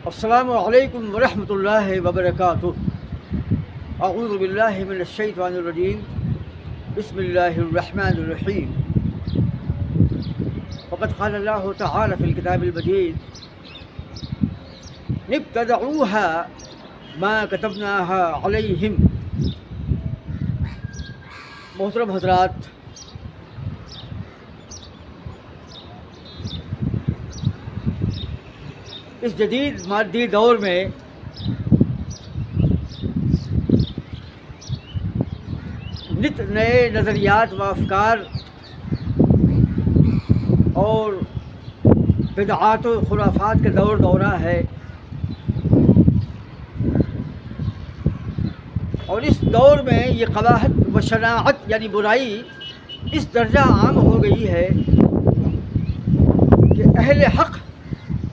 السلام علیکم ورحمۃ اللہ وبرکاتہ۔ اعوذ باللہ من الشیطان الرجیم، بسم اللہ الرحمن الرحیم۔ فقد قال اللہ تعالی فی الکتاب المجید، ابتدعوها ما كتبناها علیہم۔ محترم حضرات، اس جدید مادی دور میں نت نئے نظریات و افکار اور بدعات و خرافات کا دورہ ہے، اور اس دور میں یہ قباحت و شناعت یعنی برائی اس درجہ عام ہو گئی ہے کہ اہل حق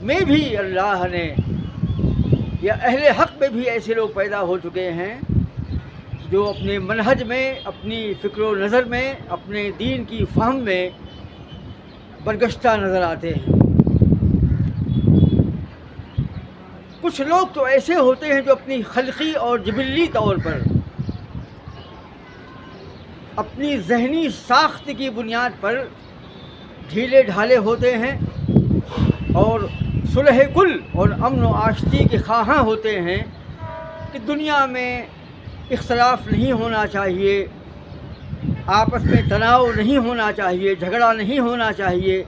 میں بھی اللہ نے، یا اہل حق میں بھی ایسے لوگ پیدا ہو چکے ہیں جو اپنے منہج میں، اپنی فکر و نظر میں، اپنے دین کی فہم میں برگشتہ نظر آتے ہیں۔ کچھ لوگ تو ایسے ہوتے ہیں جو اپنی خلقی اور جبلی طور پر، اپنی ذہنی ساخت کی بنیاد پر ڈھیلے ڈھالے ہوتے ہیں اور صلح کل اور امن و آشتی کے خواہاں ہوتے ہیں کہ دنیا میں اختلاف نہیں ہونا چاہیے، آپس میں تناؤ نہیں ہونا چاہیے، جھگڑا نہیں ہونا چاہیے،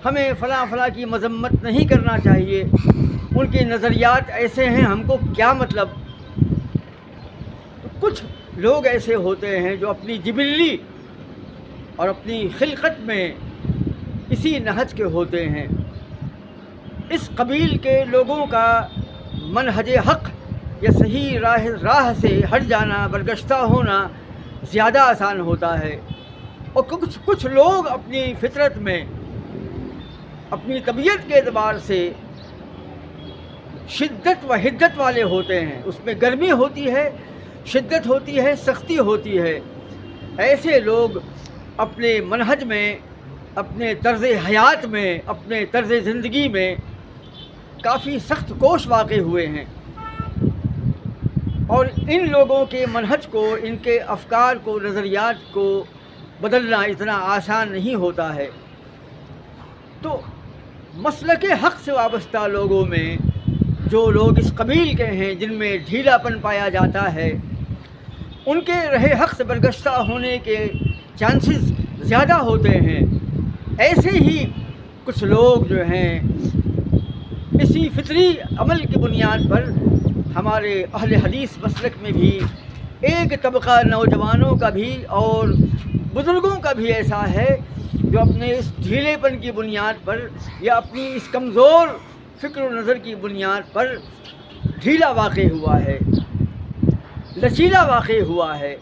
ہمیں فلاں فلاں کی مذمت نہیں کرنا چاہیے، ان کے نظریات ایسے ہیں، ہم کو کیا مطلب۔ تو کچھ لوگ ایسے ہوتے ہیں جو اپنی جبلی اور اپنی خلقت میں اسی نہج کے ہوتے ہیں۔ اس قبیل کے لوگوں کا منہج حق یا صحیح راہ سے ہٹ جانا، برگشتہ ہونا زیادہ آسان ہوتا ہے، اور کچھ لوگ اپنی فطرت میں، اپنی طبیعت کے اعتبار سے شدت و حدت والے ہوتے ہیں، اس میں گرمی ہوتی ہے، شدت ہوتی ہے، سختی ہوتی ہے۔ ایسے لوگ اپنے منہج میں، اپنے طرز حیات میں، اپنے طرز زندگی میں کافی سخت کوش واقع ہوئے ہیں، اور ان لوگوں کے منہج کو، ان کے افکار کو، نظریات کو بدلنا اتنا آسان نہیں ہوتا ہے۔ تو مسلک حق سے وابستہ لوگوں میں جو لوگ اس قبیل کے ہیں، جن میں ڈھیلا پن پایا جاتا ہے، ان کے رہ حق سے برگشتہ ہونے کے چانسز زیادہ ہوتے ہیں۔ ایسے ہی کچھ لوگ جو ہیں اسی فطری عمل کی بنیاد پر ہمارے اہل حدیث مسلک میں بھی ایک طبقہ نوجوانوں کا بھی اور بزرگوں کا بھی ایسا ہے جو اپنے اس ڈھیلے پن کی بنیاد پر یا اپنی اس کمزور فکر و نظر کی بنیاد پر ڈھیلا واقع ہوا ہے، لچیلا واقع ہوا ہے،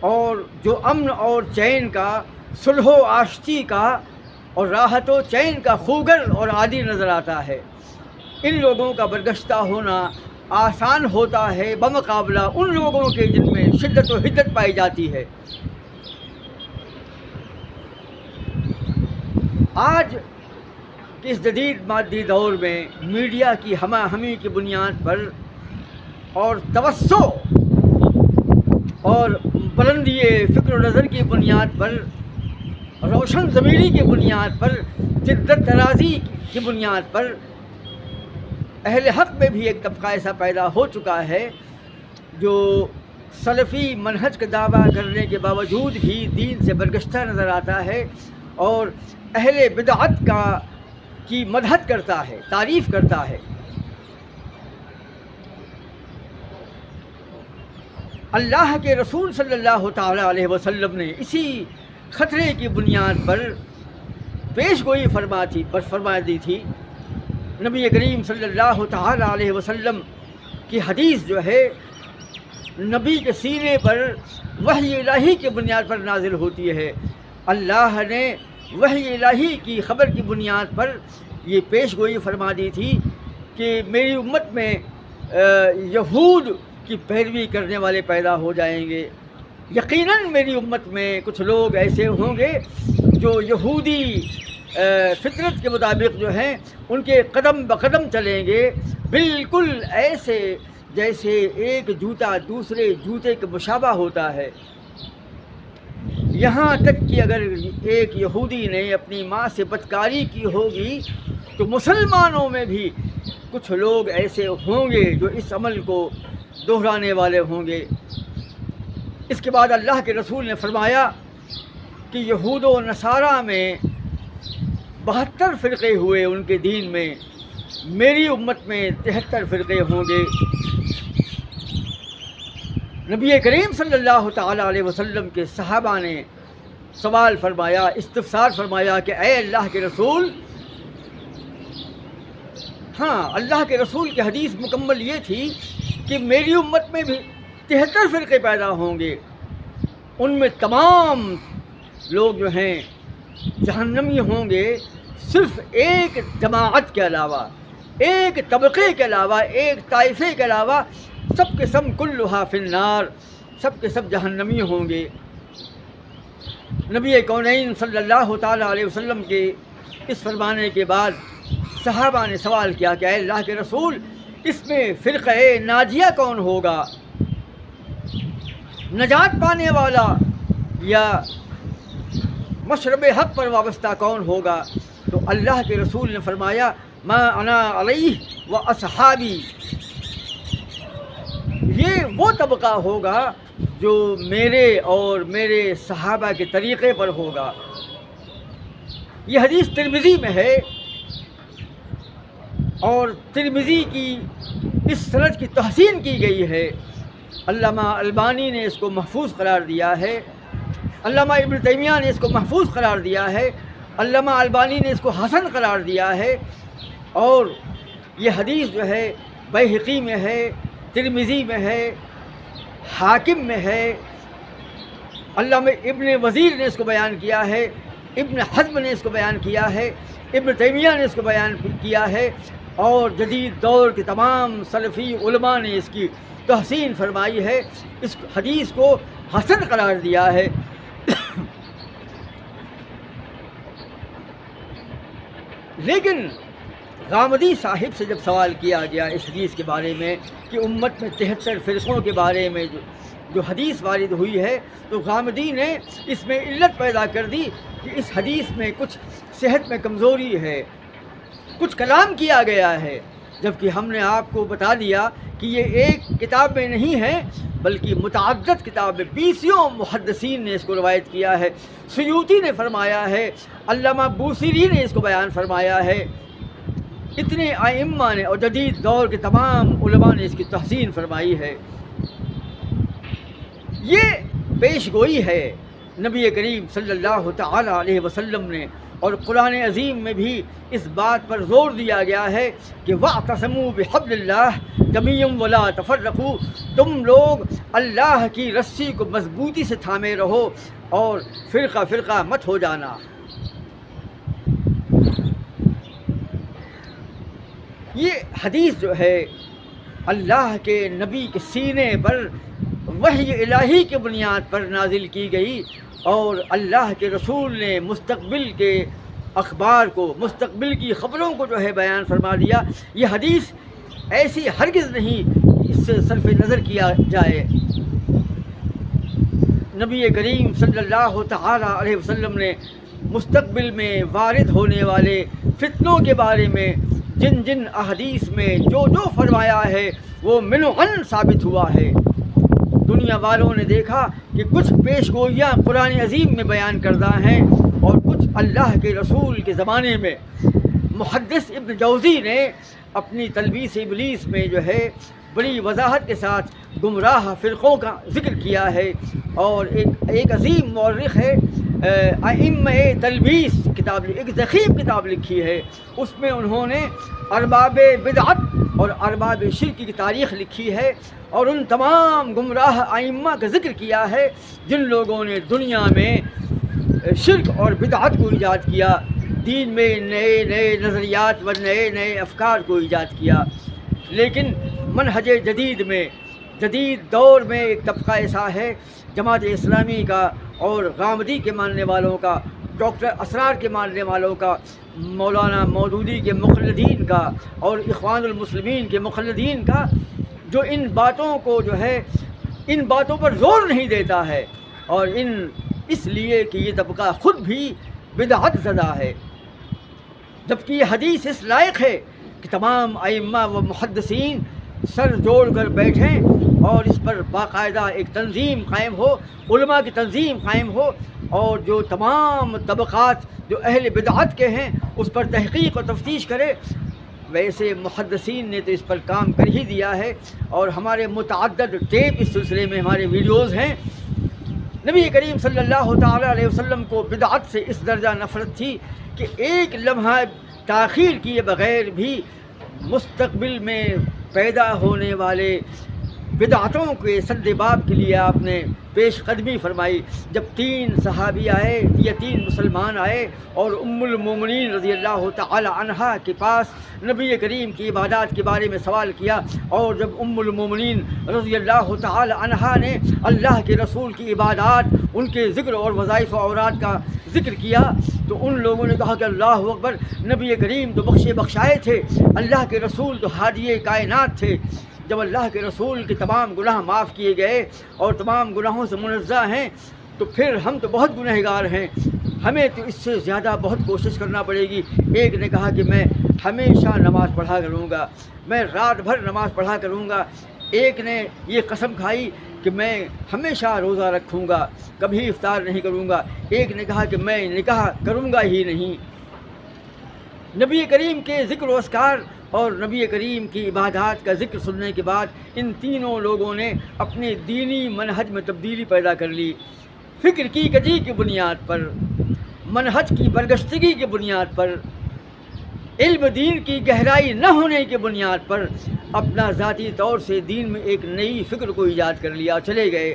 اور جو امن اور چین کا، صلح و آشتی کا اور راحت و چین کا خوگر اور عادی نظر آتا ہے۔ ان لوگوں کا برگشتہ ہونا آسان ہوتا ہے بمقابلہ ان لوگوں کے جن میں شدت و حدت پائی جاتی ہے۔ آج کے اس جدید مادی دور میں میڈیا کی ہمہ ہمی کی بنیاد پر اور توسع اور بلندی فکر و نظر کی بنیاد پر، روشن ضمیری کی بنیاد پر، جدت ترازی کی بنیاد پر اہل حق میں بھی ایک طبقہ ایسا پیدا ہو چکا ہے جو سلفی منہج کا دعویٰ کرنے کے باوجود بھی دین سے برگشتہ نظر آتا ہے، اور اہل بدعت کی مدحت کرتا ہے، تعریف کرتا ہے۔ اللہ کے رسول صلی اللہ تعالی علیہ وسلم نے اسی خطرے کی بنیاد پر پیش گوئی فرما دی تھی۔ نبی کریم صلی اللہ تعالی علیہ وسلم کی حدیث جو ہے نبی کے سینے پر وحی الہی کی بنیاد پر نازل ہوتی ہے۔ اللہ نے وحی الہی کی خبر کی بنیاد پر یہ پیش گوئی فرما دی تھی کہ میری امت میں یہود کی پیروی کرنے والے پیدا ہو جائیں گے، یقیناً میری امت میں کچھ لوگ ایسے ہوں گے جو یہودی فطرت کے مطابق جو ہیں ان کے قدم بقدم چلیں گے، بالکل ایسے جیسے ایک جوتا دوسرے جوتے کے مشابہ ہوتا ہے۔ یہاں تک کہ اگر ایک یہودی نے اپنی ماں سے بدکاری کی ہوگی تو مسلمانوں میں بھی کچھ لوگ ایسے ہوں گے جو اس عمل کو دہرانے والے ہوں گے۔ اس کے بعد اللہ کے رسول نے فرمایا کہ یہود و نصارہ میں 72 فرقے ہوئے ان کے دین میں، میری امت میں 73 فرقے ہوں گے۔ نبی کریم صلی اللہ تعالیٰ علیہ وسلم کے صحابہ نے سوال فرمایا، استفسار فرمایا کہ اے اللہ کے رسول، ہاں اللہ کے رسول کی حدیث مکمل یہ تھی کہ میری امت میں بھی 73 فرقے پیدا ہوں گے، ان میں تمام لوگ جو ہیں جہنمی ہوں گے، صرف ایک جماعت کے علاوہ، ایک طبقے کے علاوہ، ایک طائفے کے علاوہ، سب کے سب کلھا فی النار، سب کے سب جہنمی ہوں گے۔ نبی کونین صلی اللہ تعالیٰ علیہ وسلم کے اس فرمانے کے بعد صحابہ نے سوال کیا کہ اے اللہ کے رسول، اس میں فرقہ ناجیہ کون ہوگا، نجات پانے والا، یا مشرب حق پر وابستہ کون ہوگا؟ تو اللہ کے رسول نے فرمایا ما انا علیہ و اصحابی، یہ وہ طبقہ ہوگا جو میرے اور میرے صحابہ کے طریقے پر ہوگا۔ یہ حدیث ترمذی میں ہے، اور ترمذی کی اس سند کی تحسین کی گئی ہے۔ علامہ البانی نے اس کو محفوظ قرار دیا ہے، علامہ ابن تیمیہ نے اس کو محفوظ قرار دیا ہے، علامہ البانی نے اس کو حسن قرار دیا ہے، اور یہ حدیث جو ہے بیہقی میں ہے، ترمذی میں ہے، حاکم میں ہے، علامہ ابن وزیر نے اس کو بیان کیا ہے، ابن حزم نے اس کو بیان کیا ہے، ابن تیمیہ نے اس کو بیان کیا ہے، اور جدید دور کے تمام سلفی علماء نے اس کی تحسین فرمائی ہے، اس حدیث کو حسن قرار دیا ہے۔ لیکن غامدی صاحب سے جب سوال کیا گیا اس حدیث کے بارے میں کہ امت میں 73 فرقوں کے بارے میں جو حدیث وارد ہوئی ہے، تو غامدی نے اس میں علت پیدا کر دی کہ اس حدیث میں کچھ صحت میں کمزوری ہے، کچھ کلام کیا گیا ہے، جبکہ ہم نے آپ کو بتا دیا کہ یہ ایک کتاب میں نہیں ہے بلکہ متعدد کتاب میں 20 محدثین نے اس کو روایت کیا ہے، سیوطی نے فرمایا ہے، علامہ بوصیری نے اس کو بیان فرمایا ہے، اتنے ائمہ نے اور جدید دور کے تمام علماء نے اس کی تحسین فرمائی ہے۔ یہ پیش گوئی ہے نبی کریم صلی اللہ تعالی علیہ وسلم نے، اور قرآن عظیم میں بھی اس بات پر زور دیا گیا ہے کہ وَاعْتَصِمُوا بِحَبْلِ اللَّهِ جَمِيعًا وَلَا تَفَرَّقُوا، تم لوگ اللہ کی رسی کو مضبوطی سے تھامے رہو اور فرقہ فرقہ مت ہو جانا۔ یہ حدیث جو ہے اللہ کے نبی کے سینے پر وحی الہی کے بنیاد پر نازل کی گئی، اور اللہ کے رسول نے مستقبل کے اخبار کو، مستقبل کی خبروں کو جو ہے بیان فرما دیا۔ یہ حدیث ایسی ہرگز نہیں اس سے صرف نظر کیا جائے۔ نبی کریم صلی اللہ تعالی علیہ وسلم نے مستقبل میں وارد ہونے والے فتنوں کے بارے میں جن جن احادیث میں جو جو فرمایا ہے وہ منعن ثابت ہوا ہے۔ دنیا والوں نے دیکھا کہ کچھ پیش گوئیاں قرآن عظیم میں بیان کردہ ہیں، اور کچھ اللہ کے رسول کے زمانے میں محدث ابن جوزی نے اپنی تلبیس ابلیس میں جو ہے بڑی وضاحت کے ساتھ گمراہ فرقوں کا ذکر کیا ہے، اور ایک عظیم مورخ ہے ائمہ تلبیس کتاب، ایک ضخیم کتاب لکھی ہے، اس میں انہوں نے ارباب بدعت اور ارباب شرک کی تاریخ لکھی ہے، اور ان تمام گمراہ ائمہ کا ذکر کیا ہے جن لوگوں نے دنیا میں شرک اور بدعت کو ایجاد کیا، دین میں نئے نئے نظریات و نئے نئے افکار کو ایجاد کیا۔ لیکن منہج جدید میں جدید دور میں ایک طبقہ ایسا ہے جماعت اسلامی کا اور غامدی کے ماننے والوں کا، ڈاکٹر اسرار کے ماننے والوں کا، مولانا مودودی کے مقلدین کا اور اخوان المسلمین کے مقلدین کا، جو ان باتوں کو جو ہے ان باتوں پر زور نہیں دیتا ہے، اور اس لیے کہ یہ طبقہ خود بھی بدعت زدہ ہے، جبکہ یہ حدیث اس لائق ہے کہ تمام ائمہ و محدثین سر جوڑ کر بیٹھیں اور اس پر باقاعدہ ایک تنظیم قائم ہو، علماء کی تنظیم قائم ہو، اور جو تمام طبقات جو اہل بدعت کے ہیں اس پر تحقیق اور تفتیش کرے۔ ویسے محدثین نے تو اس پر کام کر ہی دیا ہے، اور ہمارے متعدد ٹیپ اس سلسلے میں ہمارے ویڈیوز ہیں۔ نبی کریم صلی اللہ تعالیٰ علیہ وسلم کو بدعت سے اس درجہ نفرت تھی کہ ایک لمحہ تاخیر کیے بغیر بھی مستقبل میں پیدا ہونے والے بدعتوں کے سد باب کے لیے آپ نے پیش قدمی فرمائی۔ جب 3 صحابی آئے یا 3 مسلمان آئے اور ام المومنین رضی اللہ تعالی عنہا کے پاس نبی کریم کی عبادات کے بارے میں سوال کیا، اور جب ام المومنین رضی اللہ تعالی عنہا نے اللہ کے رسول کی عبادات، ان کے ذکر اور وظائف و اوراد کا ذکر کیا، تو ان لوگوں نے کہا کہ اللہ اکبر، نبی کریم تو بخشے بخشائے تھے، اللہ کے رسول تو ہادی کائنات تھے۔ جب اللہ کے رسول کے تمام گناہ معاف کیے گئے اور تمام گناہوں سے منزہ ہیں، تو پھر ہم تو بہت گنہگار ہیں، ہمیں تو اس سے زیادہ بہت کوشش کرنا پڑے گی۔ ایک نے کہا کہ میں ہمیشہ نماز پڑھا کروں گا، میں رات بھر نماز پڑھا کروں گا۔ ایک نے یہ قسم کھائی کہ میں ہمیشہ روزہ رکھوں گا، کبھی افطار نہیں کروں گا۔ ایک نے کہا کہ میں نکاح کروں گا ہی نہیں۔ نبی کریم کے ذکر و اذکار اور نبی کریم کی عبادات کا ذکر سننے کے بعد ان تینوں لوگوں نے اپنے دینی منہج میں تبدیلی پیدا کر لی۔ فکر کی کجی کی بنیاد پر، منہج کی برگشتگی کی بنیاد پر، علم دین کی گہرائی نہ ہونے کی بنیاد پر اپنا ذاتی طور سے دین میں ایک نئی فکر کو ایجاد کر لیا، چلے گئے۔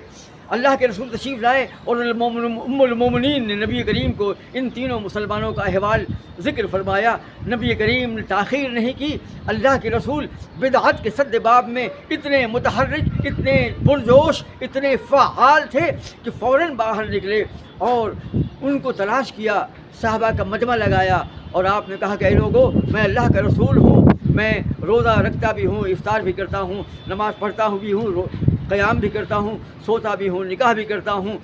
اللہ کے رسول تشریف لائے اور ام المومنین نے نبی کریم کو ان تینوں مسلمانوں کا احوال ذکر فرمایا۔ نبی کریم نے تاخیر نہیں کی، اللہ کے رسول بدعت کے سد باب میں اتنے متحرک، اتنے پرجوش، اتنے فعال تھے کہ فوراً باہر نکلے اور ان کو تلاش کیا، صحابہ کا مجمع لگایا، اور آپ نے کہا کہ اے لوگو، میں اللہ کا رسول ہوں، میں روزہ رکھتا بھی ہوں، افطار بھی کرتا ہوں، نماز پڑھتا ہوں بھی ہوں، قیام بھی کرتا ہوں، سوتا بھی ہوں، نکاح بھی کرتا ہوں۔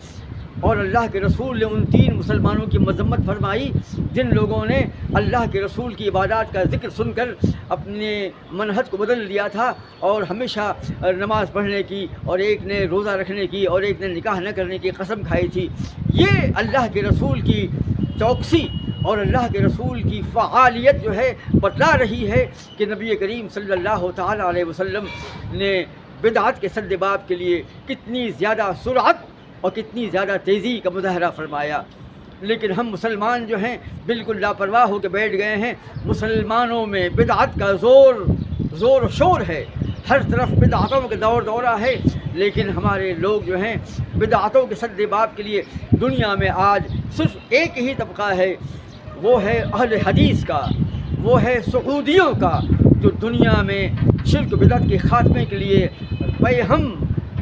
اور اللہ کے رسول نے ان 3 مسلمانوں کی مذمت فرمائی جن لوگوں نے اللہ کے رسول کی عبادات کا ذکر سن کر اپنے منہج کو بدل لیا تھا اور ہمیشہ نماز پڑھنے کی، اور ایک نے روزہ رکھنے کی، اور ایک نے نکاح نہ کرنے کی قسم کھائی تھی۔ یہ اللہ کے رسول کی چوکسی اور اللہ کے رسول کی فعالیت جو ہے بتلا رہی ہے کہ نبی کریم صلی اللہ تعالیٰ علیہ وسلم نے بدعت کے سد باب کے لیے کتنی زیادہ سرعت اور کتنی زیادہ تیزی کا مظاہرہ فرمایا۔ لیکن ہم مسلمان جو ہیں بالکل لاپرواہ ہو کے بیٹھ گئے ہیں۔ مسلمانوں میں بدعت کا زور و شور ہے، ہر طرف بدعتوں کے دور دورہ ہے، لیکن ہمارے لوگ جو ہیں بدعتوں کے سد باب کے لیے دنیا میں آج صرف ایک ہی طبقہ ہے، وہ ہے اہل حدیث کا، وہ ہے سعودیوں کا، جو دنیا میں شرک بدعت کے خاتمے کے لیے بے ہم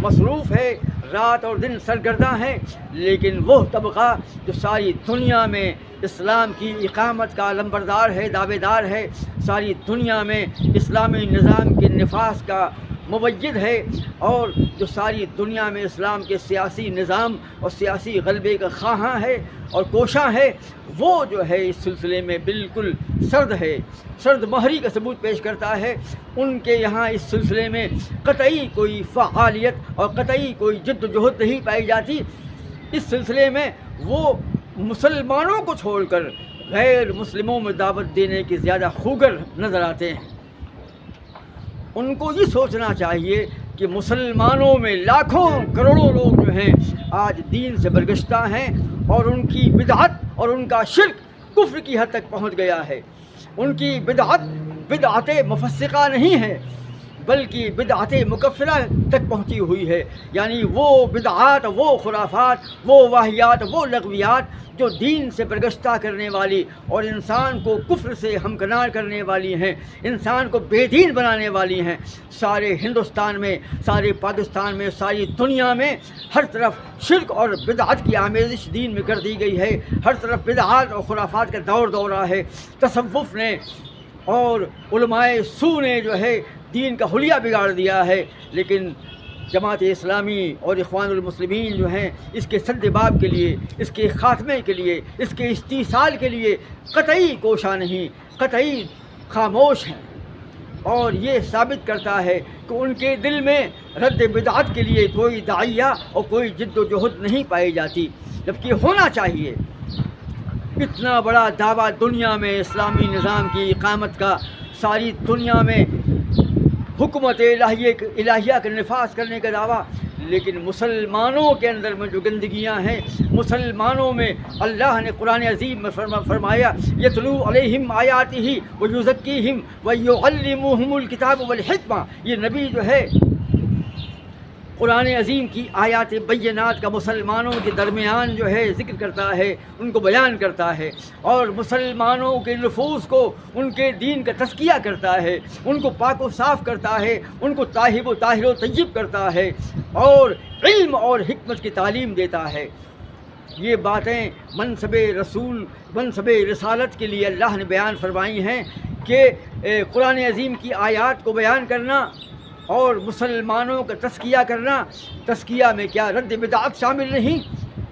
مصروف ہے، رات اور دن سرگرداں ہے۔ لیکن وہ طبقہ جو ساری دنیا میں اسلام کی اقامت کا علمبردار ہے، دعوے دار ہے، ساری دنیا میں اسلامی نظام کے نفاذ کا مؤید ہے، اور جو ساری دنیا میں اسلام کے سیاسی نظام اور سیاسی غلبے کا خواہاں ہے اور کوشاں ہے، وہ جو ہے اس سلسلے میں بالکل سرد ہے، سرد مہری کا ثبوت پیش کرتا ہے۔ ان کے یہاں اس سلسلے میں قطعی کوئی فعالیت اور قطعی کوئی جد و جہد نہیں پائی جاتی۔ اس سلسلے میں وہ مسلمانوں کو چھوڑ کر غیر مسلموں میں دعوت دینے کے زیادہ خوگر نظر آتے ہیں۔ ان کو یہ سوچنا چاہیے کہ مسلمانوں میں لاکھوں کروڑوں لوگ جو ہیں آج دین سے برگشتہ ہیں، اور ان کی بدعت اور ان کا شرک کفر کی حد تک پہنچ گیا ہے۔ ان کی بدعت مفسقہ نہیں ہے، بلکہ بدعت مکفرہ تک پہنچی ہوئی ہے، یعنی وہ بدعات، وہ خرافات، وہ واہیات، وہ لغویات جو دین سے برگشتہ کرنے والی اور انسان کو کفر سے ہمکنار کرنے والی ہیں، انسان کو بے دین بنانے والی ہیں، سارے ہندوستان میں، سارے پاکستان میں، ساری دنیا میں ہر طرف شرک اور بدعت کی آمیزش دین میں کر دی گئی ہے، ہر طرف بدعات اور خرافات کا دور دورہ ہے۔ تصوف نے اور علماء سو نے جو ہے دین کا حلیہ بگاڑ دیا ہے، لیکن جماعت اسلامی اور اخوان المسلمین جو ہیں اس کے سد باب کے لیے، اس کے خاتمے کے لیے، اس کے استیصال کے لیے قطعی کوشاں نہیں، قطعی خاموش ہیں، اور یہ ثابت کرتا ہے کہ ان کے دل میں رد بدعت کے لیے کوئی داعیہ اور کوئی جد و جہد نہیں پائی جاتی، جبکہ ہونا چاہیے۔ اتنا بڑا دعویٰ دنیا میں اسلامی نظام کی اقامت کا، ساری دنیا میں حکومت الہیہ کا نفاذ کرنے کا دعویٰ، لیکن مسلمانوں کے اندر میں جو گندگیاں ہیں، مسلمانوں میں اللہ نے قرآن عظیم میں فرمایا یتلو علیہم آیاتہ ویزکیہم ویعلمہم الکتاب والحکمہ، یہ نبی جو ہے قرآن عظیم کی آیات بینات کا مسلمانوں کے درمیان جو ہے ذکر کرتا ہے، ان کو بیان کرتا ہے، اور مسلمانوں کے نفوس کو ان کے دین کا تزکیہ کرتا ہے، ان کو پاک و صاف کرتا ہے، ان کو طاہر و طیب کرتا ہے، اور علم اور حکمت کی تعلیم دیتا ہے۔ یہ باتیں منصب رسول، منصب رسالت کے لیے اللہ نے بیان فرمائی ہیں کہ قرآن عظیم کی آیات کو بیان کرنا اور مسلمانوں کا تزکیہ کرنا، تزکیہ میں کیا رد بدعت شامل نہیں؟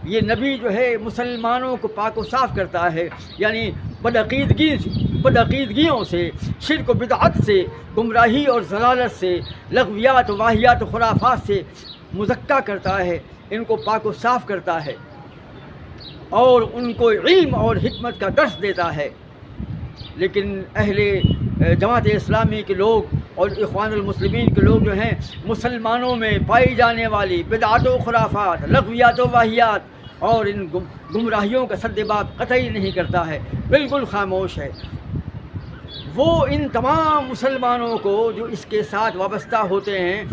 یہ نبی جو ہے مسلمانوں کو پاک و صاف کرتا ہے، یعنی بدعقیدگیوں سے، شرک و بدعت سے، گمراہی اور ضلالت سے، لغویات و واہیات و خرافات سے مزکہ کرتا ہے، ان کو پاک و صاف کرتا ہے، اور ان کو علم اور حکمت کا درس دیتا ہے۔ لیکن اہل جماعت اسلامی کے لوگ اور اخوان المسلمین کے لوگ جو ہیں مسلمانوں میں پائی جانے والی بدعات و خرافات، لغویات و واہیات اور ان گمراہیوں کا سد باب قطعی نہیں کرتا ہے، بالکل خاموش ہے۔ وہ ان تمام مسلمانوں کو جو اس کے ساتھ وابستہ ہوتے ہیں،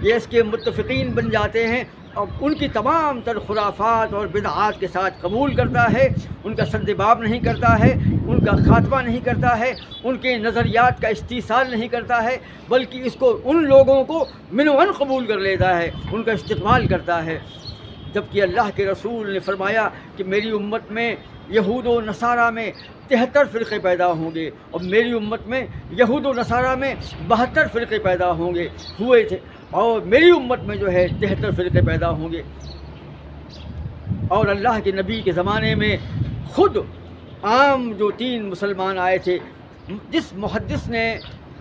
یہ اس کے متفقین بن جاتے ہیں، اور ان کی تمام تر خرافات اور بدعات کے ساتھ قبول کرتا ہے، ان کا سد باب نہیں کرتا ہے، ان کا خاتمہ نہیں کرتا ہے، ان کے نظریات کا استیصال نہیں کرتا ہے، بلکہ اس کو ان لوگوں کو منوعاً قبول کر لیتا ہے، ان کا استقبال کرتا ہے۔ جبکہ اللہ کے رسول نے فرمایا کہ میری امت میں یہود و نصارہ میں 73 فرقے پیدا ہوں گے، اور میری امت میں یہود و نصارہ میں 72 فرقے پیدا ہوں گے، ہوئے تھے، اور میری امت میں جو ہے 73 فرقے پیدا ہوں گے۔ اور اللہ کے نبی کے زمانے میں خود عام جو 3 مسلمان آئے تھے، جس محدث نے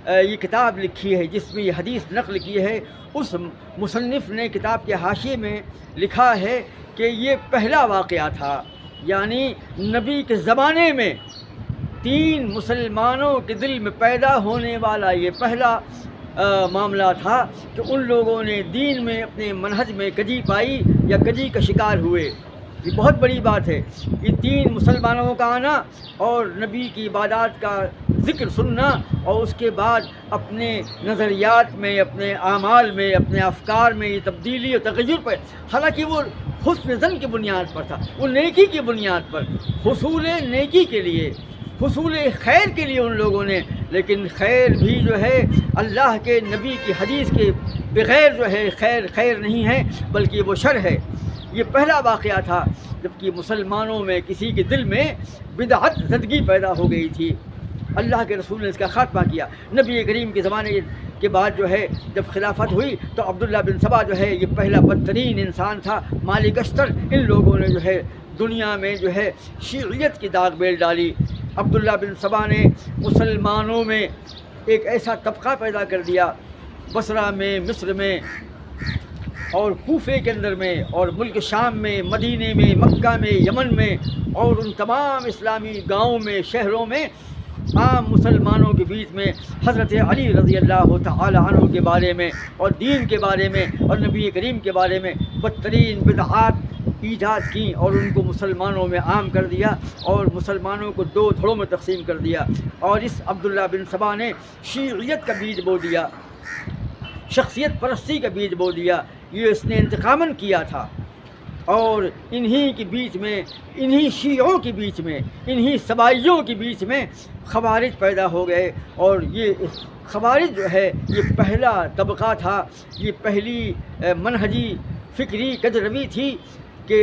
یہ کتاب لکھی ہے، جس میں یہ حدیث نقل کی ہے، اس مصنف نے کتاب کے حاشیے میں لکھا ہے کہ یہ پہلا واقعہ تھا، یعنی نبی کے زمانے میں 3 مسلمانوں کے دل میں پیدا ہونے والا یہ پہلا معاملہ تھا کہ ان لوگوں نے دین میں اپنے منہج میں کجی پائی یا کجی کا شکار ہوئے۔ یہ بہت بڑی بات ہے، یہ 3 مسلمانوں کا آنا اور نبی کی عبادات کا ذکر سننا، اور اس کے بعد اپنے نظریات میں، اپنے اعمال میں، اپنے افکار میں یہ تبدیلی اور تغیر پر، حالانکہ وہ حسن ظن کی بنیاد پر تھا، وہ نیکی کی بنیاد پر، حصول نیکی کے لیے، حصول خیر کے لیے ان لوگوں نے، لیکن خیر بھی جو ہے اللہ کے نبی کی حدیث کے بغیر جو ہے خیر نہیں ہے، بلکہ وہ شر ہے۔ یہ پہلا واقعہ تھا جبکہ مسلمانوں میں کسی کے دل میں بدعت زدگی پیدا ہو گئی تھی۔ اللہ کے رسول نے اس کا خاتمہ کیا۔ نبی کریم کے زمانے کے بعد جو ہے جب خلافت ہوئی تو عبداللہ بن سبا جو ہے یہ پہلا بدترین انسان تھا، مالک اشتر، ان لوگوں نے جو ہے دنیا میں جو ہے شیعیت کی داغ بیل ڈالی۔ عبداللہ بن سبا نے مسلمانوں میں ایک ایسا طبقہ پیدا کر دیا، بصرہ میں، مصر میں اور کوفے کے اندر میں، اور ملک شام میں، مدینے میں، مکہ میں، یمن میں، اور ان تمام اسلامی گاؤں میں، شہروں میں عام مسلمانوں کے بیچ میں حضرت علی رضی اللہ تعالی عنہ کے بارے میں اور دین کے بارے میں اور نبی کریم کے بارے میں بدترین بدعات ایجاد کی، اور ان کو مسلمانوں میں عام کر دیا، اور مسلمانوں کو 2 دھڑوں میں تقسیم کر دیا، اور اس عبداللہ بن سبا نے شیعیت کا بیج بو دیا۔ شخصیت پرستی کا بیج بو دیا، یہ اس نے انتقاماً کیا تھا۔ اور انہی کے بیچ میں، انہی شیعوں کے بیچ میں، انہی سبائیوں کے بیچ میں خوارج پیدا ہو گئے۔ اور یہ خوارج جو ہے یہ پہلا طبقہ تھا، یہ پہلی منہجی فکری کجروی تھی کہ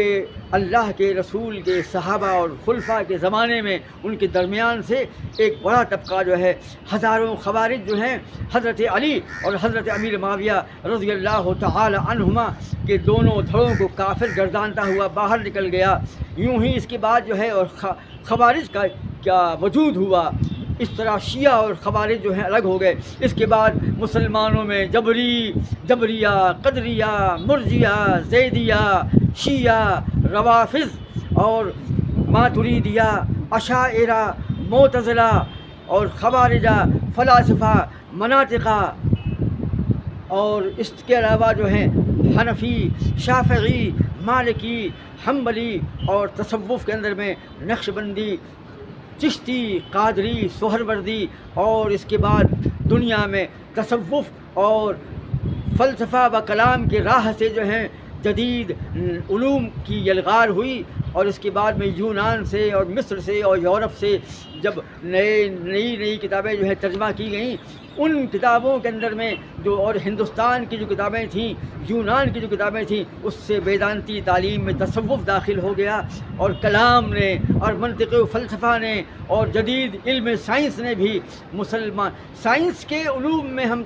اللہ کے رسول کے صحابہ اور خلفاء کے زمانے میں ان کے درمیان سے ایک بڑا طبقہ جو ہے، ہزاروں خوارج جو ہیں حضرت علی اور حضرت امیر معاویہ رضی اللہ تعالی عنہما کے دونوں دھڑوں کو کافر گردانتا ہوا باہر نکل گیا۔ یوں ہی اس کے بعد جو ہے اور خوارج کا کیا وجود ہوا، اس طرح شیعہ اور خوارج جو ہیں الگ ہو گئے۔ اس کے بعد مسلمانوں میں جبریہ، قدریہ، مرجیہ، زیدیہ، شیعہ، روافظ اور ماتریدیہ، اشاعرہ، معتزلہ اور خوارجہ، فلاسفہ، مناطقہ، اور اس کے علاوہ جو ہیں حنفی، شافعی، مالکی، حنبلی، اور تصوف کے اندر میں نقشبندی، چشتی، قادری، سہروردی، اور اس کے بعد دنیا میں تصوف اور فلسفہ و کلام کی راہ سے جو ہیں جدید علوم کی یلغار ہوئی۔ اور اس کے بعد میں یونان سے اور مصر سے اور یورپ سے جب نئی کتابیں جو ہے ترجمہ کی گئیں، ان کتابوں کے اندر میں جو اور ہندوستان کی جو کتابیں تھیں، یونان کی جو کتابیں تھیں، اس سے ویدانتی تعلیم میں تصوف داخل ہو گیا، اور کلام نے اور منطق و فلسفہ نے اور جدید علم سائنس نے بھی سائنس کے علوم میں ہم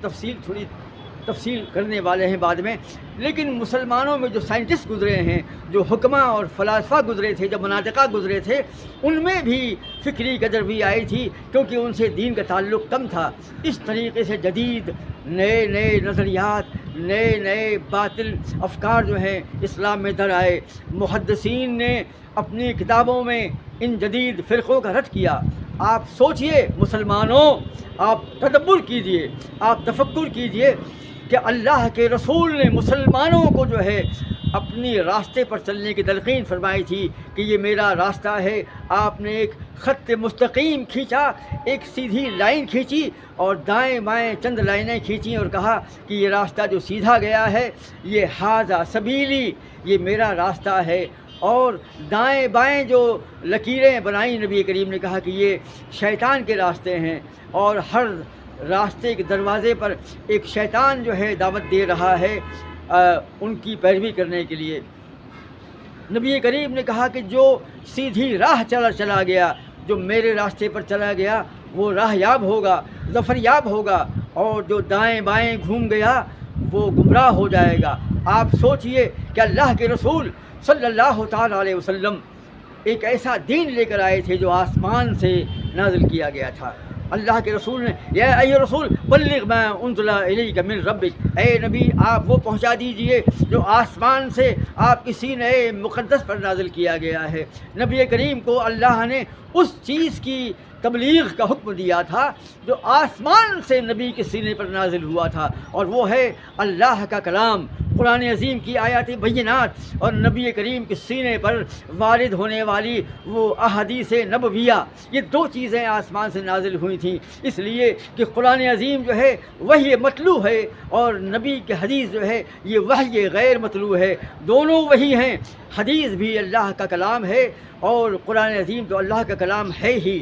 تفصیل کرنے والے ہیں بعد میں، لیکن مسلمانوں میں جو سائنٹسٹ گزرے ہیں، جو حکماء اور فلاسفہ گزرے تھے، جو مناطقہ گزرے تھے، ان میں بھی فکری کجروی آئی تھی، کیونکہ ان سے دین کا تعلق کم تھا۔ اس طریقے سے جدید نئے نظریات، نئے باطل افکار جو ہیں اسلام میں در آئے۔ محدثین نے اپنی کتابوں میں ان جدید فرقوں کا رد کیا۔ آپ سوچئے مسلمانوں، آپ تدبر کیجئے، آپ تفکر کیجئے کہ اللہ کے رسول نے مسلمانوں کو جو ہے اپنی راستے پر چلنے کی تلقین فرمائی تھی کہ یہ میرا راستہ ہے۔ آپ نے ایک خط مستقیم کھینچا، ایک سیدھی لائن کھینچی اور دائیں بائیں چند لائنیں کھینچی اور کہا کہ یہ راستہ جو سیدھا گیا ہے یہ ھذا سبیلی، یہ میرا راستہ ہے۔ اور دائیں بائیں جو لکیریں بنائیں، نبی کریم نے کہا کہ یہ شیطان کے راستے ہیں، اور ہر راستے کے دروازے پر ایک شیطان جو ہے دعوت دے رہا ہے ان کی پیروی کرنے کے لیے۔ نبی کریم نے کہا کہ جو سیدھی راہ چلا گیا، جو میرے راستے پر چلا گیا، وہ راہ یاب ہوگا، ظفر یاب ہوگا، اور جو دائیں بائیں گھوم گیا وہ گمراہ ہو جائے گا۔ آپ سوچئے کہ اللہ کے رسول صلی اللہ تعالی علیہ وسلم ایک ایسا دین لے کر آئے تھے جو آسمان سے نازل کیا گیا تھا۔ اللہ کے رسول نے یا ایھا رسول بلغ ما انزل الیک من ربک، اے نبی آپ وہ پہنچا دیجئے جو آسمان سے آپ کی سینہ مقدس پر نازل کیا گیا ہے۔ نبی کریم کو اللہ نے اس چیز کی تبلیغ کا حکم دیا تھا جو آسمان سے نبی کے سینے پر نازل ہوا تھا، اور وہ ہے اللہ کا کلام، قرآن عظیم کی آیات بینات، اور نبی کریم کے سینے پر وارد ہونے والی وہ احادیث نبویہ۔ یہ دو چیزیں آسمان سے نازل ہوئی تھیں، اس لیے کہ قرآن عظیم جو ہے وحی مطلوع ہے، اور نبی کی حدیث جو ہے یہ وحی غیر مطلوع ہے۔ دونوں وحی ہیں، حدیث بھی اللہ کا کلام ہے اور قرآن عظیم تو اللہ کا کلام ہے ہی۔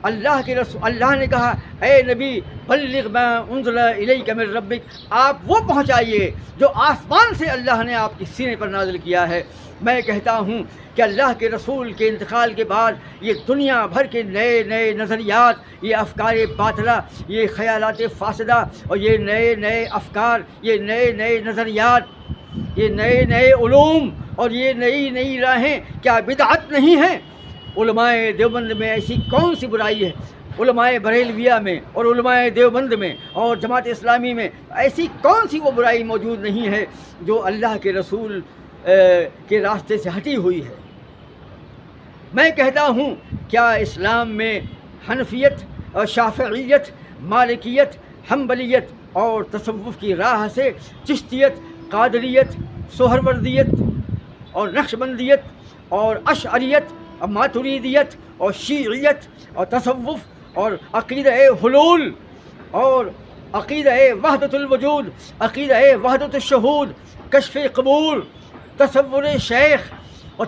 اللہ کے رسول، اللہ نے کہا اے نبی بلغ ما انزل الیک من ربک، آپ وہ پہنچائیے جو آسمان سے اللہ نے آپ کے سینے پر نازل کیا ہے۔ میں کہتا ہوں کہ اللہ کے رسول کے انتقال کے بعد یہ دنیا بھر کے نئے نظریات، یہ افکار باطلہ، یہ خیالات فاسدہ، اور یہ نئے افکار، یہ نئے نظریات، یہ نئے علوم اور یہ نئی راہیں کیا بدعت نہیں ہیں؟ علماء دیوبند میں ایسی کون سی برائی ہے؟ علماء بریلویہ میں اور علماء دیوبند میں اور جماعت اسلامی میں ایسی کون سی وہ برائی موجود نہیں ہے جو اللہ کے رسول کے راستے سے ہٹی ہوئی ہے؟ میں کہتا ہوں کیا اسلام میں حنفیت اور شافعیت، مالکیت، حنبلیت اور تصوف کی راہ سے چشتیت، قادریت، سہروردیت اور نقشبندیت اور اشعریت اور ماتریدیت اور شیعیت اور تصوف اور عقیدہ حلول اور عقیدہ وحدت الوجود، عقیدہ وحدت الشہود، کشف قبور، تصور شیخ اور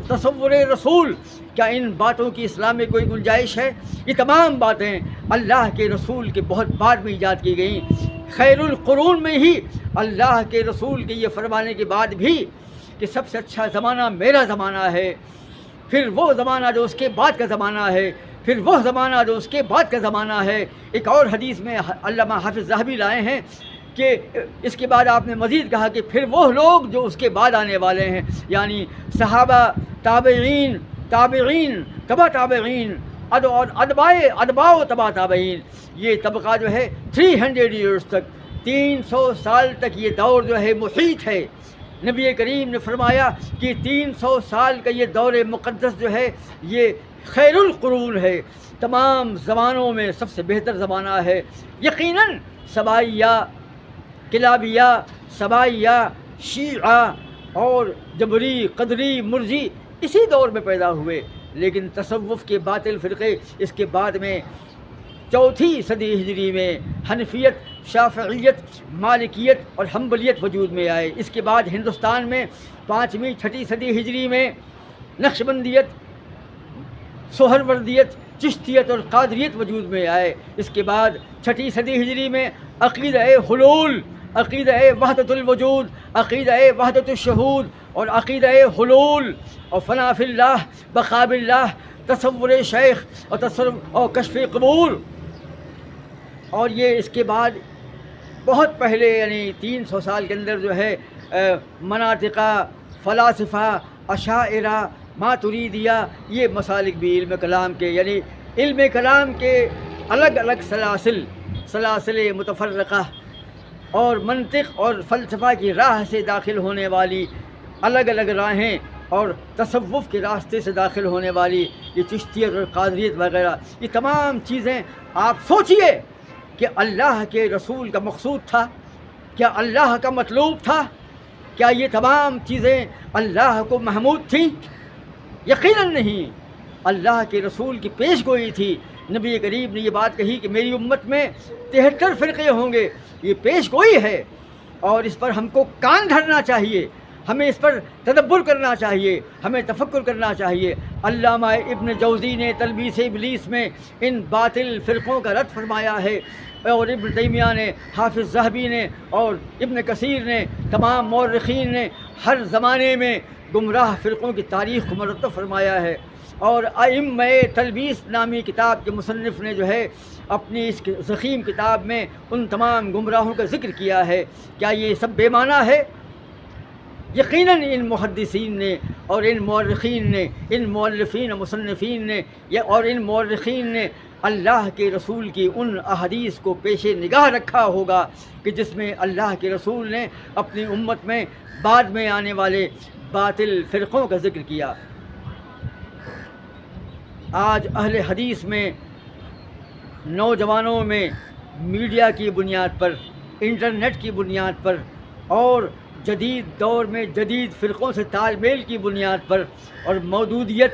تصور رسول، کیا ان باتوں کی اسلام میں کوئی گنجائش ہے؟ یہ تمام باتیں اللہ کے رسول کے بہت بعد میں ایجاد کی گئیں۔ خیر القرون میں ہی اللہ کے رسول کے یہ فرمانے کے بعد بھی کہ سب سے اچھا زمانہ میرا زمانہ ہے، پھر وہ زمانہ جو اس کے بعد کا زمانہ ہے، پھر وہ زمانہ جو اس کے بعد کا زمانہ ہے۔ ایک اور حدیث میں علامہ حافظ ذہبی لائے ہیں کہ اس کے بعد آپ نے مزید کہا کہ پھر وہ لوگ جو اس کے بعد آنے والے ہیں، یعنی صحابہ، تابعین، تبع تابعین، ادباء و تبع تابعین، یہ طبقہ جو ہے 300 ایئرز تک، 300 سال تک یہ دور جو ہے محیط ہے۔ نبی کریم نے فرمایا کہ 300 سال کا یہ دور مقدس جو ہے یہ خیر القرون ہے، تمام زمانوں میں سب سے بہتر زمانہ ہے۔ یقیناً سبائیہ، کلابیہ، سبائیہ، شیعہ اور جبری، قدری، مرجی اسی دور میں پیدا ہوئے، لیکن تصوف کے باطل فرقے اس کے بعد میں 4 صدی ہجری میں حنفیت، شافعیت، مالکیت اور حنبلیت وجود میں آئے۔ اس کے بعد ہندوستان میں 5ویں 6 صدی ہجری میں نقشبندیت، سہروردیت، چشتیت اور قادریت وجود میں آئے۔ اس کے بعد 6 صدی ہجری میں عقیدہ حلول، عقیدہ وحدت الوجود، عقیدہ وحدت الشہود اور عقیدہ حلول اور فنا فی اللہ، بقاء باللہ، تصور شیخ اور کشف قبور۔ اور یہ اس کے بعد بہت پہلے یعنی 300 سال کے اندر جو ہے مناطقہ، فلاسفہ، اشاعرہ، ماتریدیہ، یہ مسالک بھی علم کلام کے، یعنی علم کلام کے الگ الگ سلاسل متفرقہ اور منطق اور فلسفہ کی راہ سے داخل ہونے والی الگ الگ راہیں اور تصوف کے راستے سے داخل ہونے والی یہ چشتیت اور قادریت وغیرہ، یہ تمام چیزیں آپ سوچئے کہ اللہ کے رسول کا مقصود تھا؟ کیا اللہ کا مطلوب تھا؟ کیا یہ تمام چیزیں اللہ کو محمود تھیں؟ یقیناً نہیں، اللہ کے رسول کی پیش گوئی تھی۔ نبی کریم نے یہ بات کہی کہ میری امت میں 73 فرقے ہوں گے، یہ پیش گوئی ہے اور اس پر ہم کو کان دھرنا چاہیے، ہمیں اس پر تدبر کرنا چاہیے، ہمیں تفکر کرنا چاہیے۔ علامہ ابن جوزی نے تلبیس ابلیس میں ان باطل فرقوں کا رد فرمایا ہے، اور ابن تیمیہ نے، حافظ ذہبی نے اور ابن کثیر نے، تمام مورخین نے ہر زمانے میں گمراہ فرقوں کی تاریخ کو مرتب فرمایا ہے۔ اور ائمہ تلبیس نامی کتاب کے مصنف نے جو ہے اپنی اس ضخیم کتاب میں ان تمام گمراہوں کا ذکر کیا ہے۔ کیا یہ سب بے معنی ہے؟ یقیناً ان محدثین نے اور ان مورخین نے، ان مؤلفین و مصنفین نے اور ان مورخین نے اللہ کے رسول کی ان احادیث کو پیش نگاہ رکھا ہوگا کہ جس میں اللہ کے رسول نے اپنی امت میں بعد میں آنے والے باطل فرقوں کا ذکر کیا۔ آج اہل حدیث میں، نوجوانوں میں میڈیا کی بنیاد پر، انٹرنیٹ کی بنیاد پر اور جدید دور میں جدید فرقوں سے تال میل کی بنیاد پر اور مودودیت،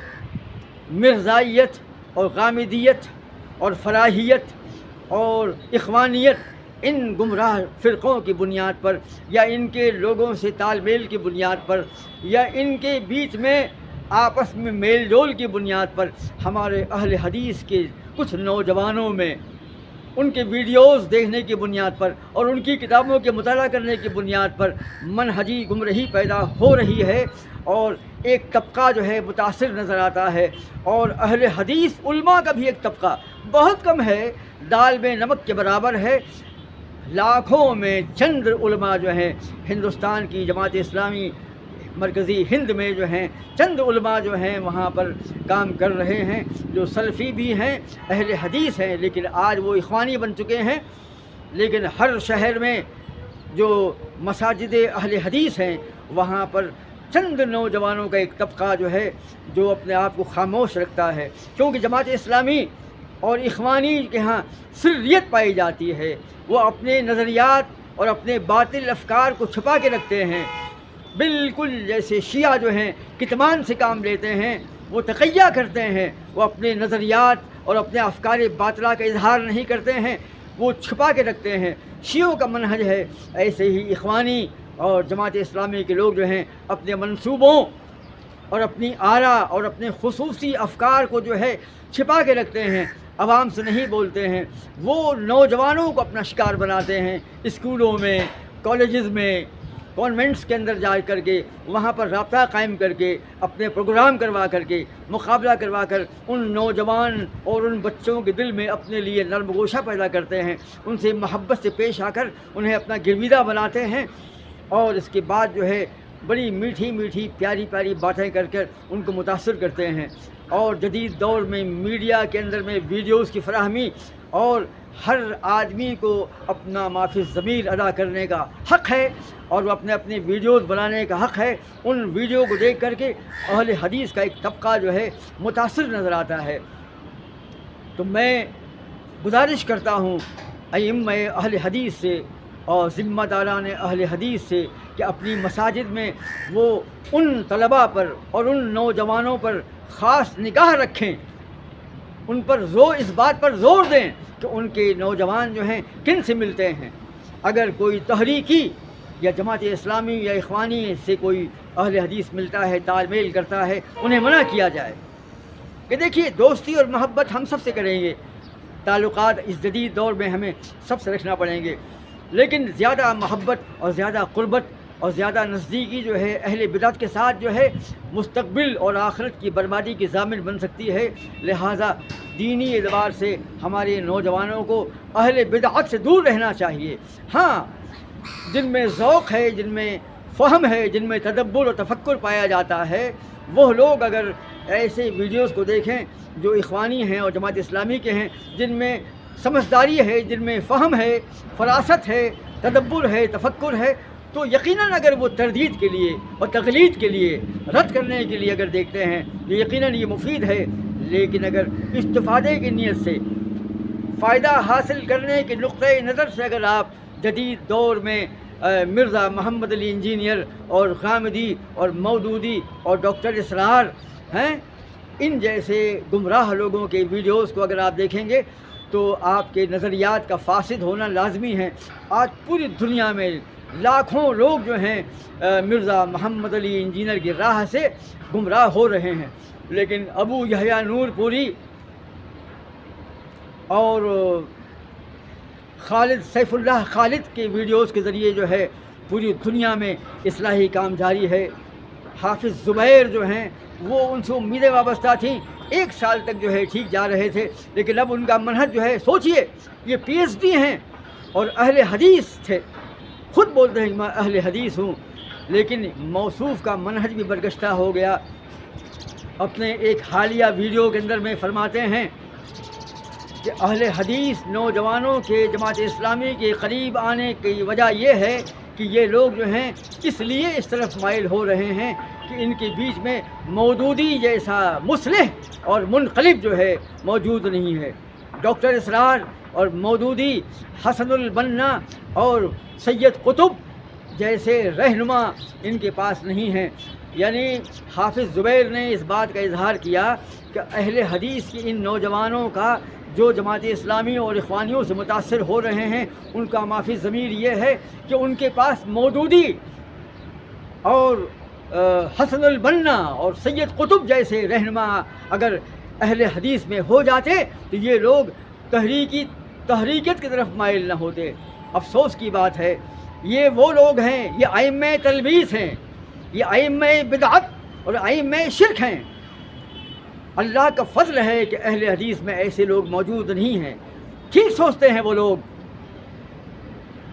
مرزائیت اور غامدیت اور فلاحیت اور اخوانیت، ان گمراہ فرقوں کی بنیاد پر یا ان کے لوگوں سے تال میل کی بنیاد پر یا ان کے بیچ میں آپس میں میل جول کی بنیاد پر ہمارے اہل حدیث کے کچھ نوجوانوں میں ان کے ویڈیوز دیکھنے کی بنیاد پر اور ان کی کتابوں کے مطالعہ کرنے کی بنیاد پر منہجی گمراہی پیدا ہو رہی ہے، اور ایک طبقہ جو ہے متاثر نظر آتا ہے۔ اور اہل حدیث علماء کا بھی ایک طبقہ بہت کم ہے، دال میں نمک کے برابر ہے۔ لاکھوں میں چند علماء جو ہیں ہندوستان کی جماعت اسلامی مرکزی ہند میں جو ہیں چند علماء جو ہیں وہاں پر کام کر رہے ہیں، جو سلفی بھی ہیں، اہل حدیث ہیں، لیکن آج وہ اخوانی بن چکے ہیں۔ لیکن ہر شہر میں جو مساجد اہل حدیث ہیں وہاں پر چند نوجوانوں کا ایک طبقہ جو ہے جو اپنے آپ کو خاموش رکھتا ہے، کیونکہ جماعت اسلامی اور اخوانی کے ہاں سریت پائی جاتی ہے، وہ اپنے نظریات اور اپنے باطل افکار کو چھپا کے رکھتے ہیں، بالکل جیسے شیعہ جو ہیں کتمان سے کام لیتے ہیں، وہ تقیہ کرتے ہیں، وہ اپنے نظریات اور اپنے افکار باطلہ کا اظہار نہیں کرتے ہیں، وہ چھپا کے رکھتے ہیں۔ شیعوں کا منہج ہے، ایسے ہی اخوانی اور جماعت اسلامی کے لوگ جو ہیں اپنے منصوبوں اور اپنی آراء اور اپنے خصوصی افکار کو جو ہے چھپا کے رکھتے ہیں، عوام سے نہیں بولتے ہیں۔ وہ نوجوانوں کو اپنا شکار بناتے ہیں، اسکولوں میں، کالجز میں، کانوینٹس کے اندر جا کر کے وہاں پر رابطہ قائم کر کے اپنے پروگرام کروا کر کے مقابلہ کروا کر ان نوجوان اور ان بچوں کے دل میں اپنے لیے نرم گوشہ پیدا کرتے ہیں، ان سے محبت سے پیش آ کر انہیں اپنا گرویدہ بناتے ہیں، اور اس کے بعد جو ہے بڑی میٹھی میٹھی پیاری پیاری باتیں کر کر ان کو متاثر کرتے ہیں۔ اور جدید دور میں میڈیا کے اندر میں ویڈیوز کی فراہمی اور ہر آدمی کو اپنا معافی ضمیر ادا کرنے کا حق ہے، اور وہ اپنے ویڈیوز بنانے کا حق ہے۔ ان ویڈیو کو دیکھ کر کے اہل حدیث کا ایک طبقہ جو ہے متاثر نظر آتا ہے۔ تو میں گزارش کرتا ہوں ائمہ اہل حدیث سے اور ذمہ داران اہل حدیث سے کہ اپنی مساجد میں وہ ان طلباء پر اور ان نوجوانوں پر خاص نگاہ رکھیں، ان پر اس بات پر زور دیں کہ ان کے نوجوان جو ہیں کن سے ملتے ہیں۔ اگر کوئی تحریکی یا جماعت اسلامی یا اخوانی سے کوئی اہل حدیث ملتا ہے، تال میل کرتا ہے، انہیں منع کیا جائے کہ دیکھیے دوستی اور محبت ہم سب سے کریں گے، تعلقات اس جدید دور میں ہمیں سب سے رکھنا پڑیں گے، لیکن زیادہ محبت اور زیادہ قربت اور زیادہ نزدیکی جو ہے اہل بدعت کے ساتھ جو ہے مستقبل اور آخرت کی بربادی کی ضامن بن سکتی ہے۔ لہٰذا دینی اعتبار سے ہمارے نوجوانوں کو اہل بدعت سے دور رہنا چاہیے۔ ہاں، جن میں ذوق ہے، جن میں فہم ہے، جن میں تدبر اور تفکر پایا جاتا ہے، وہ لوگ اگر ایسے ویڈیوز کو دیکھیں جو اخوانی ہیں اور جماعت اسلامی کے ہیں، جن میں سمجھداری ہے، جن میں فہم ہے، فراست ہے، تدبر ہے، تفکر ہے، تو یقیناً اگر وہ تردید کے لیے اور تقلید کے لیے، رد کرنے کے لیے اگر دیکھتے ہیں تو یقیناً یہ مفید ہے۔ لیکن اگر استفادے کی نیت سے، فائدہ حاصل کرنے کے نقطۂ نظر سے اگر آپ جدید دور میں مرزا محمد علی انجینئر اور غامدی اور مودودی اور ڈاکٹر اسرار ہیں، ان جیسے گمراہ لوگوں کے ویڈیوز کو اگر آپ دیکھیں گے تو آپ کے نظریات کا فاسد ہونا لازمی ہے۔ آج پوری دنیا میں لاکھوں لوگ جو ہیں مرزا محمد علی انجینئر کی راہ سے گمراہ ہو رہے ہیں، لیکن ابو یحییٰ نور پوری اور خالد سیف اللہ خالد کے ویڈیوز کے ذریعے جو ہے پوری دنیا میں اصلاحی کام جاری ہے۔ حافظ زبیر جو ہیں وہ ان سے امیدیں وابستہ تھیں، 1 سال تک جو ہے ٹھیک جا رہے تھے، لیکن اب ان کا منہج جو ہے، سوچئے یہ پی ایچ ڈی ہیں اور اہل حدیث تھے، خود بولتے ہیں کہ میں اہل حدیث ہوں، لیکن موصوف کا منہج بھی برگشتہ ہو گیا۔ اپنے ایک حالیہ ویڈیو کے اندر میں فرماتے ہیں کہ اہل حدیث نوجوانوں کے جماعت اسلامی کے قریب آنے کی وجہ یہ ہے کہ یہ لوگ جو ہیں اس لیے اس طرف مائل ہو رہے ہیں کہ ان کے بیچ میں مودودی جیسا مصلح اور منقلب جو ہے موجود نہیں ہے۔ ڈاکٹر اسرار اور مودودی، حسن البنا اور سید قطب جیسے رہنما ان کے پاس نہیں ہیں۔ یعنی حافظ زبیر نے اس بات کا اظہار کیا کہ اہل حدیث کی ان نوجوانوں کا جو جماعت اسلامی اور اخوانیوں سے متاثر ہو رہے ہیں، ان کا معافی ضمیر یہ ہے کہ ان کے پاس مودودی اور حسن البنا اور سید قطب جیسے رہنما اگر اہل حدیث میں ہو جاتے تو یہ لوگ تحریکیت کی طرف مائل نہ ہوتے۔ افسوس کی بات ہے، یہ وہ لوگ ہیں، یہ ائمہ تلبیس ہیں، یہ ائمہ بدعت اور ائمہ شرک ہیں۔ اللہ کا فضل ہے کہ اہل حدیث میں ایسے لوگ موجود نہیں ہیں، ٹھیک سوچتے ہیں وہ لوگ۔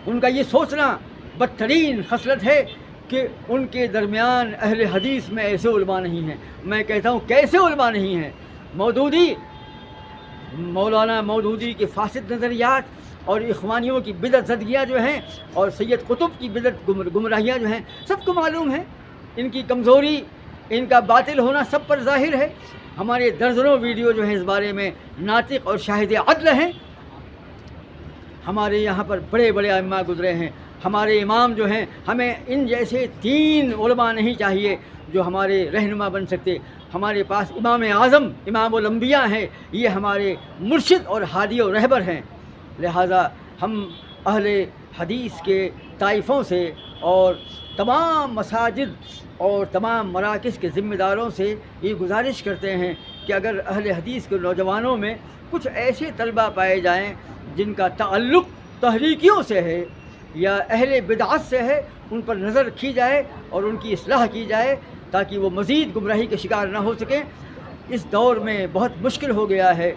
ان کا یہ سوچنا بدترین خصلت ہے کہ ان کے درمیان اہل حدیث میں ایسے علماء نہیں ہیں۔ میں کہتا ہوں کیسے علماء نہیں ہیں؟ مولانا مودودی کے فاسد نظریات اور اخوانیوں کی بدعت زدگیاں جو ہیں اور سید قطب کی بدعت گمراہیاں جو ہیں سب کو معلوم ہیں، ان کی کمزوری، ان کا باطل ہونا سب پر ظاہر ہے۔ ہمارے درجنوں ویڈیو جو ہیں اس بارے میں ناطق اور شاہد عدل ہیں۔ ہمارے یہاں پر بڑے بڑے ائمہ گزرے ہیں، ہمارے امام جو ہیں، ہمیں ان جیسے 3 علماء نہیں چاہیے جو ہمارے رہنما بن سکتے۔ ہمارے پاس امام اعظم، امام الانبیاء ہیں، یہ ہمارے مرشد اور ہادی و رہبر ہیں۔ لہٰذا ہم اہل حدیث کے طائفوں سے اور تمام مساجد اور تمام مراکز کے ذمہ داروں سے یہ گزارش کرتے ہیں کہ اگر اہل حدیث کے نوجوانوں میں کچھ ایسے طلبہ پائے جائیں جن کا تعلق تحریکیوں سے ہے یا اہل بدعت سے ہے، ان پر نظر رکھی جائے اور ان کی اصلاح کی جائے تاکہ وہ مزید گمراہی کے شکار نہ ہو سکیں۔ اس دور میں بہت مشکل ہو گیا ہے،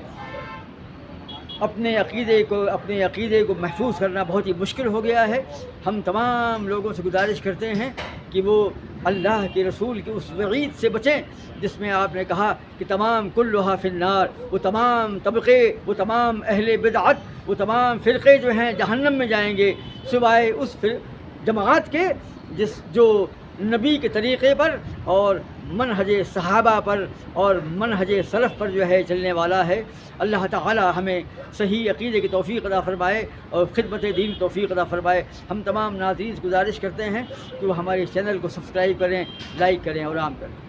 اپنے عقیدے کو محفوظ کرنا بہت ہی مشکل ہو گیا ہے۔ ہم تمام لوگوں سے گزارش کرتے ہیں کہ وہ اللہ کے رسول کی اس وعید سے بچیں جس میں آپ نے کہا کہ تمام کلھا فی النار، وہ تمام طبقے، وہ تمام اہل بدعت، وہ تمام فرقے جو ہیں جہنم میں جائیں گے سوائے اس جماعت کے جو نبی کے طریقے پر اور منہج صحابہ پر اور منہج سلف پر جو ہے چلنے والا ہے۔ اللہ تعالی ہمیں صحیح عقیدے کی توفیق عطا فرمائے اور خدمت دین کی توفیق عطا فرمائے۔ ہم تمام ناظرین سے گزارش کرتے ہیں کہ وہ ہمارے چینل کو سبسکرائب کریں، لائک کریں اور عام کریں۔